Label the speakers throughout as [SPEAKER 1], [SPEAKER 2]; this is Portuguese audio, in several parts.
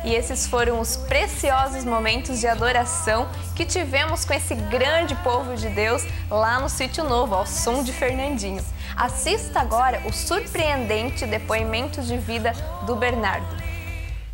[SPEAKER 1] E esses foram os preciosos momentos de adoração que tivemos com esse grande povo de Deus lá no Sítio Novo, ao som de Fernandinho. Assista agora o surpreendente depoimento de vida do Bernardo.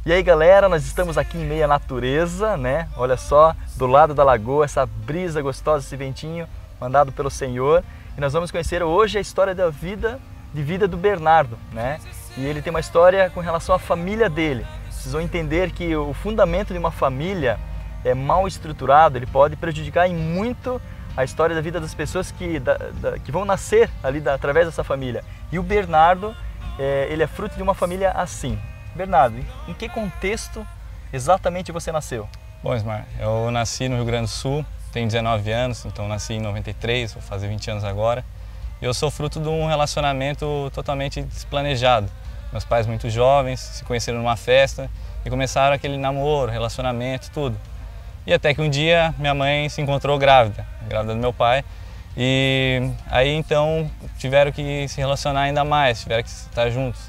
[SPEAKER 2] E aí galera, nós estamos aqui em meio à natureza, né? Olha só, do lado da lagoa, essa brisa gostosa, esse ventinho mandado pelo Senhor. E nós vamos conhecer hoje a história da vida do Bernardo, né? E ele tem uma história com relação à família dele. Vocês vão entender que o fundamento de uma família é mal estruturado, ele pode prejudicar em muito a história da vida das pessoas que vão nascer ali através dessa família. E o Bernardo, ele é fruto de uma família assim. Bernardo, em que contexto exatamente você nasceu?
[SPEAKER 3] Bom, Ismar, eu nasci no Rio Grande do Sul, tenho 19 anos, então nasci em 93, vou fazer 20 anos agora. E eu sou fruto de um relacionamento totalmente desplanejado. Meus pais muito jovens, se conheceram numa festa e começaram aquele namoro, relacionamento, tudo. E até que um dia minha mãe se encontrou grávida do meu pai. E aí então tiveram que se relacionar ainda mais, tiveram que estar juntos.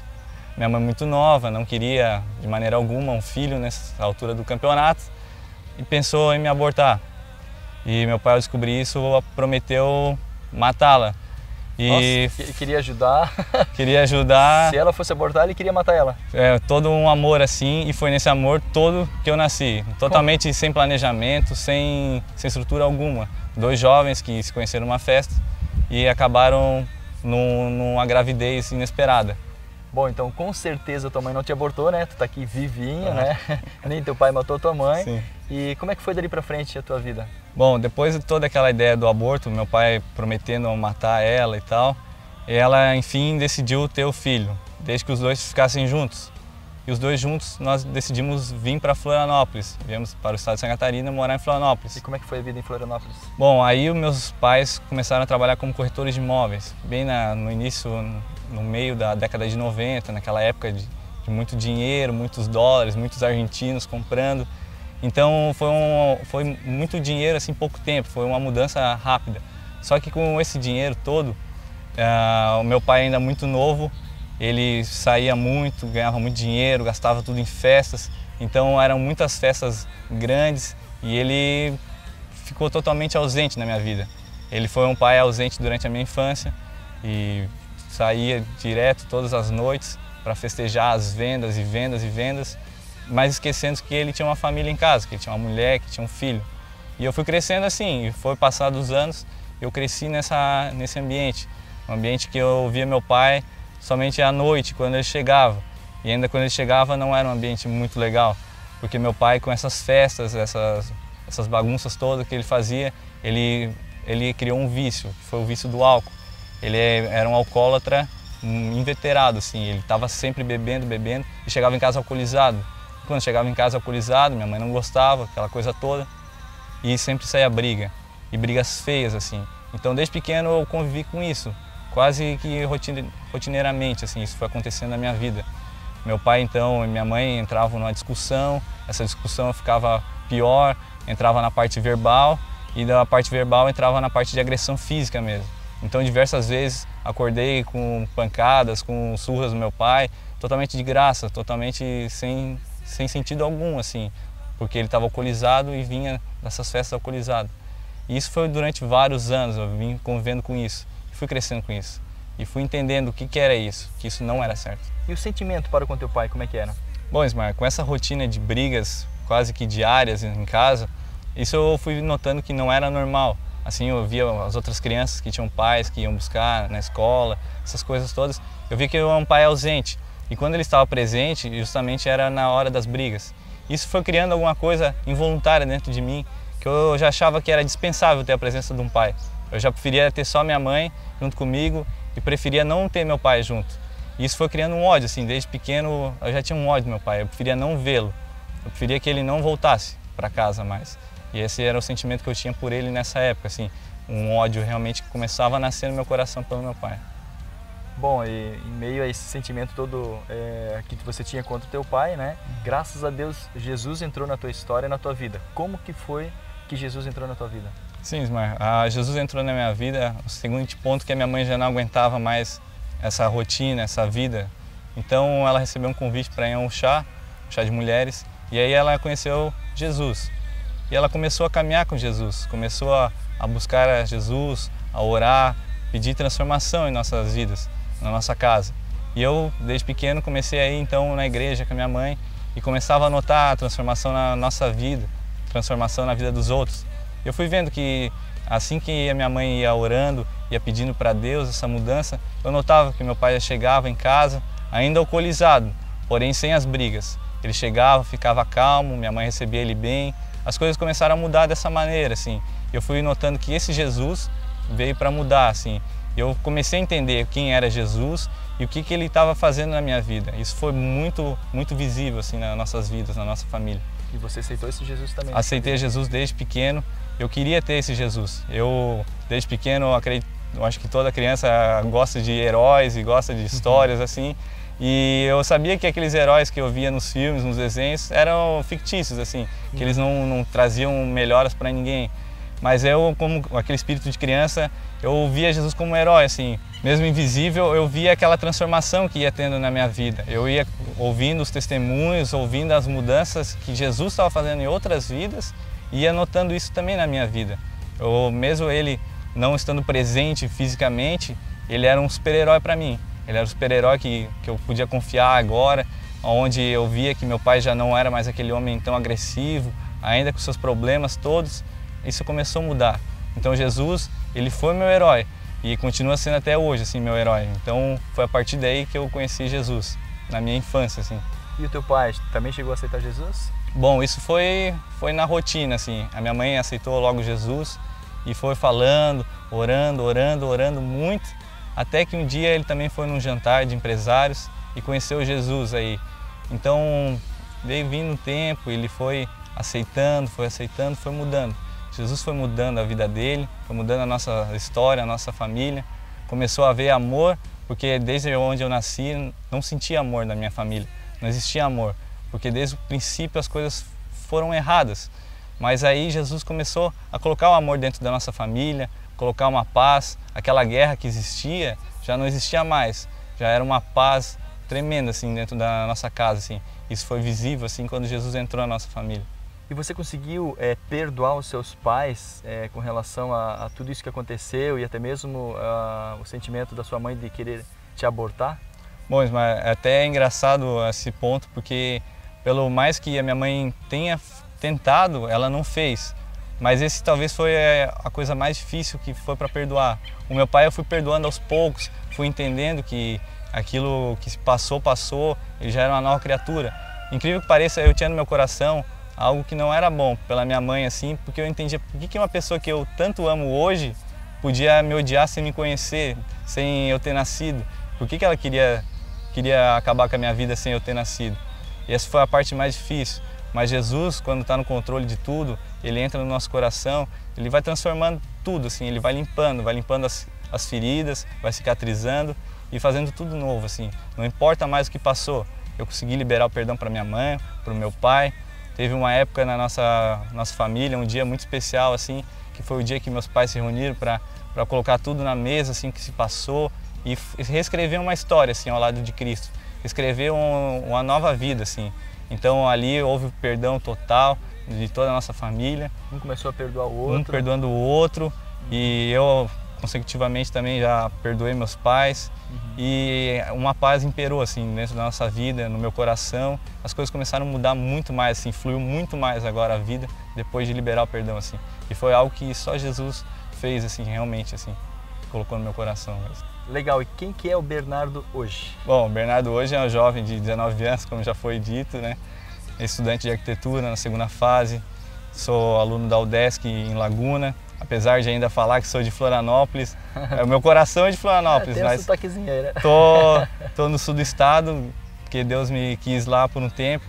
[SPEAKER 3] Minha mãe muito nova, não queria de maneira alguma um filho nessa altura do campeonato e pensou em me abortar. E meu pai, ao descobrir isso, prometeu matá-la.
[SPEAKER 2] E nossa, queria ajudar.
[SPEAKER 3] Queria ajudar.
[SPEAKER 2] Se ela fosse abortar, ele queria matar ela.
[SPEAKER 3] Todo um amor assim, e foi nesse amor todo que eu nasci. Totalmente sem planejamento, sem estrutura alguma. Dois jovens que se conheceram numa festa e acabaram numa gravidez inesperada.
[SPEAKER 2] Bom, então com certeza tua mãe não te abortou, né? Tu tá aqui vivinho, né? Nem teu pai matou tua mãe.
[SPEAKER 3] Sim.
[SPEAKER 2] E como é que foi dali pra frente a tua vida?
[SPEAKER 3] Bom, depois de toda aquela ideia do aborto, meu pai prometendo matar ela e tal, ela enfim decidiu ter o filho, desde que os dois ficassem juntos. E os dois juntos nós decidimos vir para Florianópolis, viemos para o estado de Santa Catarina morar em Florianópolis.
[SPEAKER 2] E como é que foi a vida em Florianópolis?
[SPEAKER 3] Bom, aí os meus pais começaram a trabalhar como corretores de imóveis, bem no início, no meio da década de 90, naquela época de muito dinheiro, muitos dólares, muitos argentinos comprando. Então foi muito dinheiro assim, em pouco tempo, foi uma mudança rápida. Só que com esse dinheiro todo, o meu pai ainda muito novo, ele saía muito, ganhava muito dinheiro, gastava tudo em festas. Então eram muitas festas grandes e ele ficou totalmente ausente na minha vida. Ele foi um pai ausente durante a minha infância e saía direto todas as noites para festejar as vendas e vendas e vendas, mas esquecendo que ele tinha uma família em casa, que ele tinha uma mulher, que tinha um filho. E eu fui crescendo assim, e foi passado os anos, eu cresci nesse ambiente, um ambiente que eu via meu pai somente à noite, quando ele chegava. E ainda quando ele chegava não era um ambiente muito legal, porque meu pai com essas festas, essas bagunças todas que ele fazia, ele criou um vício, que foi o vício do álcool. Ele era um alcoólatra inveterado, assim, ele estava sempre bebendo e chegava em casa alcoolizado. Quando chegava em casa alcoolizado, minha mãe não gostava, aquela coisa toda, e sempre saía briga, e brigas feias, assim. Então, desde pequeno eu convivi com isso, quase que rotineiramente, assim, isso foi acontecendo na minha vida. Meu pai, então, e minha mãe entravam numa discussão, essa discussão ficava pior, entrava na parte verbal, e da parte verbal entrava na parte de agressão física mesmo. Então, diversas vezes acordei com pancadas, com surras do meu pai, totalmente de graça, totalmente sem sentido algum, assim, porque ele estava alcoolizado e vinha dessas festas alcoolizado. E isso foi durante vários anos, eu vim convivendo com isso, fui crescendo com isso. E fui entendendo o que era isso, que isso não era certo.
[SPEAKER 2] E o sentimento para com teu pai, como é que era?
[SPEAKER 3] Bom, Ismar, com essa rotina de brigas quase que diárias em casa, isso eu fui notando que não era normal. Assim, eu via as outras crianças que tinham pais que iam buscar na escola, essas coisas todas. Eu vi que eu era um pai ausente. E quando ele estava presente, justamente era na hora das brigas. Isso foi criando alguma coisa involuntária dentro de mim, que eu já achava que era dispensável ter a presença de um pai. Eu já preferia ter só minha mãe junto comigo e preferia não ter meu pai junto. E isso foi criando um ódio, assim, desde pequeno eu já tinha um ódio do meu pai, eu preferia não vê-lo. Eu preferia que ele não voltasse para casa mais. E esse era o sentimento que eu tinha por ele nessa época, assim, um ódio realmente que começava a nascer no meu coração pelo meu pai.
[SPEAKER 2] Bom, e em meio a esse sentimento todo que você tinha contra o teu pai, né? Graças a Deus, Jesus entrou na tua história e na tua vida. Como que foi que Jesus entrou na tua vida?
[SPEAKER 3] Sim, Ismar, Jesus entrou na minha vida, o seguinte ponto que a minha mãe já não aguentava mais essa rotina, essa vida. Então ela recebeu um convite para ir a um chá de mulheres, E aí ela conheceu Jesus. E ela começou a caminhar com Jesus, começou a buscar a Jesus, a orar, pedir transformação em nossas vidas, na nossa casa. E eu, desde pequeno, comecei a ir então na igreja com a minha mãe e começava a notar a transformação na nossa vida, transformação na vida dos outros. Eu fui vendo que assim que a minha mãe ia orando, ia pedindo para Deus essa mudança, eu notava que meu pai chegava em casa ainda alcoolizado, porém sem as brigas. Ele chegava, ficava calmo, minha mãe recebia ele bem. As coisas começaram a mudar dessa maneira, assim. Eu fui notando que esse Jesus veio para mudar, assim. Eu comecei a entender quem era Jesus e o que ele estava fazendo na minha vida. Isso foi muito visível, assim, nas nossas vidas, na nossa família.
[SPEAKER 2] E você aceitou esse Jesus também?
[SPEAKER 3] Aceitei Jesus desde pequeno. Eu queria ter esse Jesus. Eu, desde pequeno, eu acho que toda criança gosta de heróis e gosta de histórias, assim. E eu sabia que aqueles heróis que eu via nos filmes, nos desenhos, eram fictícios, assim, que eles não traziam melhoras para ninguém. Mas eu, como aquele espírito de criança, eu via Jesus como um herói, assim. Mesmo invisível, eu via aquela transformação que ia tendo na minha vida. Eu ia ouvindo os testemunhos, ouvindo as mudanças que Jesus estava fazendo em outras vidas e ia notando isso também na minha vida. Mesmo ele não estando presente fisicamente, ele era um super-herói para mim. Ele era o super-herói que eu podia confiar agora, onde eu via que meu pai já não era mais aquele homem tão agressivo, ainda com seus problemas todos. Isso começou a mudar. Então Jesus, ele foi meu herói e continua sendo até hoje assim meu herói. Então foi a partir daí que eu conheci Jesus, na minha infância, assim.
[SPEAKER 2] E o teu pai também chegou a aceitar Jesus?
[SPEAKER 3] Bom, isso foi na rotina, assim. A minha mãe aceitou logo Jesus e foi falando, orando muito. Até que um dia ele também foi num jantar de empresários e conheceu Jesus aí. Então veio vindo o tempo, ele foi aceitando, foi mudando. Jesus foi mudando a vida dele, foi mudando a nossa história, a nossa família. Começou a ver amor, porque desde onde eu nasci não sentia amor na minha família, não existia amor. Porque desde o princípio as coisas foram erradas. Mas aí Jesus começou a colocar o amor dentro da nossa família, colocar uma paz, aquela guerra que existia já não existia mais, já era uma paz tremenda assim dentro da nossa casa, assim. Isso foi visível assim quando Jesus entrou na nossa família.
[SPEAKER 2] E você conseguiu perdoar os seus pais com relação a tudo isso que aconteceu e até mesmo o sentimento da sua mãe de querer te abortar?
[SPEAKER 3] Bom, mas até é engraçado esse ponto, porque pelo mais que a minha mãe tenha tentado, ela não fez. Mas esse talvez foi a coisa mais difícil que foi para perdoar. O meu pai eu fui perdoando aos poucos, fui entendendo que aquilo que passou, ele já era uma nova criatura. Incrível que pareça, eu tinha no meu coração algo que não era bom pela minha mãe, assim, porque eu entendia por que uma pessoa que eu tanto amo hoje podia me odiar sem me conhecer, sem eu ter nascido. Por que ela queria acabar com a minha vida sem eu ter nascido? E essa foi a parte mais difícil. Mas Jesus, quando está no controle de tudo, ele entra no nosso coração, ele vai transformando tudo, assim, ele vai limpando as feridas, vai cicatrizando e fazendo tudo novo, assim. Não importa mais o que passou. Eu consegui liberar o perdão para minha mãe, para o meu pai. Teve uma época na nossa família, um dia muito especial, assim, que foi o dia que meus pais se reuniram para colocar tudo na mesa, assim, que se passou e reescrever uma história, assim, ao lado de Cristo. Escrever uma nova vida, assim. Então ali houve o perdão total de toda a nossa família.
[SPEAKER 2] Um começou a perdoar o outro.
[SPEAKER 3] Um perdoando o outro. E eu, consecutivamente, também já perdoei meus pais. E uma paz imperou, assim, dentro da nossa vida, no meu coração. As coisas começaram a mudar muito mais, assim, fluiu muito mais agora a vida, depois de liberar o perdão, assim. E foi algo que só Jesus fez, assim, realmente, assim, colocou no meu coração mesmo.
[SPEAKER 2] Legal, e quem que é o Bernardo hoje?
[SPEAKER 3] Bom, o Bernardo hoje é um jovem de 19 anos, como já foi dito, né? Estudante de arquitetura na segunda fase, sou aluno da UDESC em Laguna, apesar de ainda falar que sou de Florianópolis, o meu coração é de Florianópolis,
[SPEAKER 2] tem
[SPEAKER 3] mas
[SPEAKER 2] um sotaquezinho aí, né?
[SPEAKER 3] tô no sul do estado, porque Deus me quis lá por um tempo.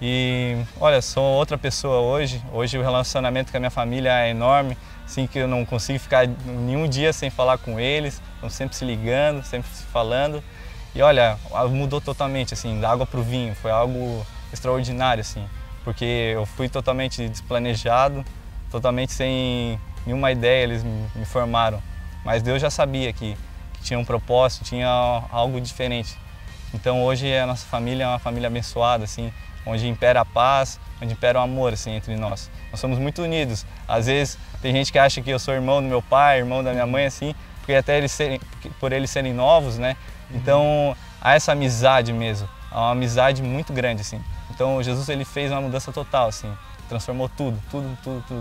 [SPEAKER 3] E olha, sou outra pessoa hoje o relacionamento com a minha família é enorme, assim que eu não consigo ficar nenhum dia sem falar com eles, estão sempre se ligando, sempre se falando. E olha, mudou totalmente, assim, da água para o vinho, foi algo extraordinário, assim, porque eu fui totalmente desplanejado, totalmente sem nenhuma ideia, eles me formaram. Mas Deus já sabia que tinha um propósito, tinha algo diferente. Então hoje a nossa família é uma família abençoada, assim, onde impera a paz, onde impera o amor assim, entre nós. Nós somos muito unidos. Às vezes tem gente que acha que eu sou irmão do meu pai, irmão da minha mãe, assim, porque até por eles serem novos, né? Então há essa amizade mesmo, há uma amizade muito grande, assim. Então Jesus, ele fez uma mudança total, assim, transformou tudo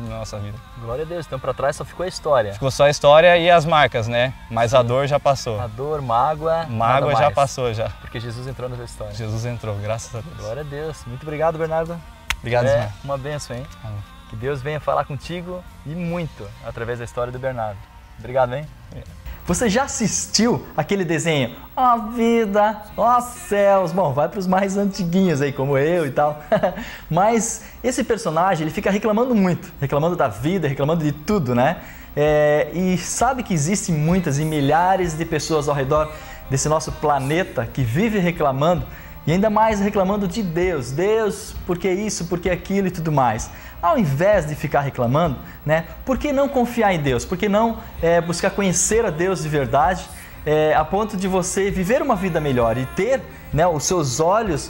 [SPEAKER 3] na nossa vida.
[SPEAKER 2] Glória a Deus, então para trás só ficou a história.
[SPEAKER 3] Ficou só a história e as marcas, né? Mas a dor já passou.
[SPEAKER 2] A dor, mágoa,
[SPEAKER 3] Mágoa já passou, já.
[SPEAKER 2] Porque Jesus entrou nessa história.
[SPEAKER 3] Jesus entrou, graças a Deus.
[SPEAKER 2] Glória a Deus. Muito obrigado, Bernardo.
[SPEAKER 3] Obrigado, Ismael.
[SPEAKER 2] Uma bênção, hein?
[SPEAKER 3] Amém.
[SPEAKER 2] Que Deus venha falar contigo e muito através da história do Bernardo. Obrigado, hein? Você já assistiu aquele desenho? Ó vida, ó céus. Bom, vai para os mais antiguinhos aí, como eu e tal. Mas esse personagem, ele fica reclamando muito. Reclamando da vida, reclamando de tudo, né? E sabe que existem muitas e milhares de pessoas ao redor desse nosso planeta que vivem reclamando. E ainda mais reclamando de Deus. Deus, por que isso, por que aquilo e tudo mais. Ao invés de ficar reclamando, né, por que não confiar em Deus? Por que não buscar conhecer a Deus de verdade, a ponto de você viver uma vida melhor e ter, né, os seus olhos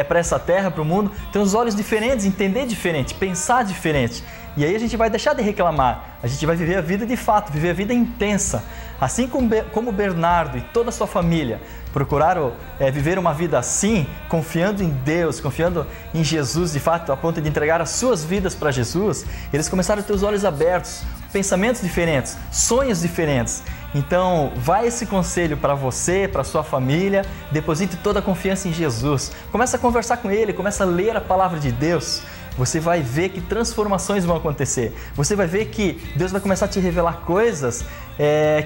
[SPEAKER 2] para essa terra, para o mundo, ter os olhos diferentes, entender diferente, pensar diferente. E aí a gente vai deixar de reclamar, a gente vai viver a vida de fato, viver a vida intensa. Assim como Bernardo e toda a sua família procuraram viver uma vida assim, confiando em Deus, confiando em Jesus de fato, a ponto de entregar as suas vidas para Jesus, eles começaram a ter os olhos abertos, pensamentos diferentes, sonhos diferentes. Então, vai esse conselho para você, para sua família, deposite toda a confiança em Jesus. Começa a conversar com Ele, começa a ler a palavra de Deus. Você vai ver que transformações vão acontecer. Você vai ver que Deus vai começar a te revelar coisas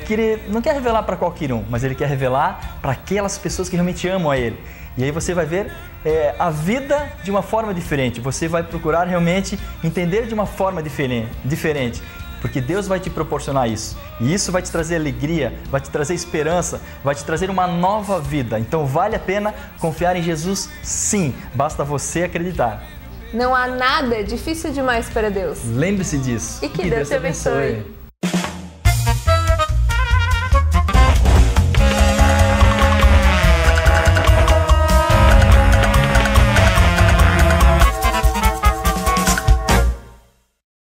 [SPEAKER 2] que Ele não quer revelar para qualquer um, mas Ele quer revelar para aquelas pessoas que realmente amam a Ele. E aí você vai ver a vida de uma forma diferente. Você vai procurar realmente entender de uma forma diferente. Porque Deus vai te proporcionar isso. E isso vai te trazer alegria, vai te trazer esperança, vai te trazer uma nova vida. Então vale a pena confiar em Jesus, sim. Basta você acreditar.
[SPEAKER 1] Não há nada difícil demais para Deus.
[SPEAKER 2] Lembre-se disso.
[SPEAKER 1] E que Deus te abençoe.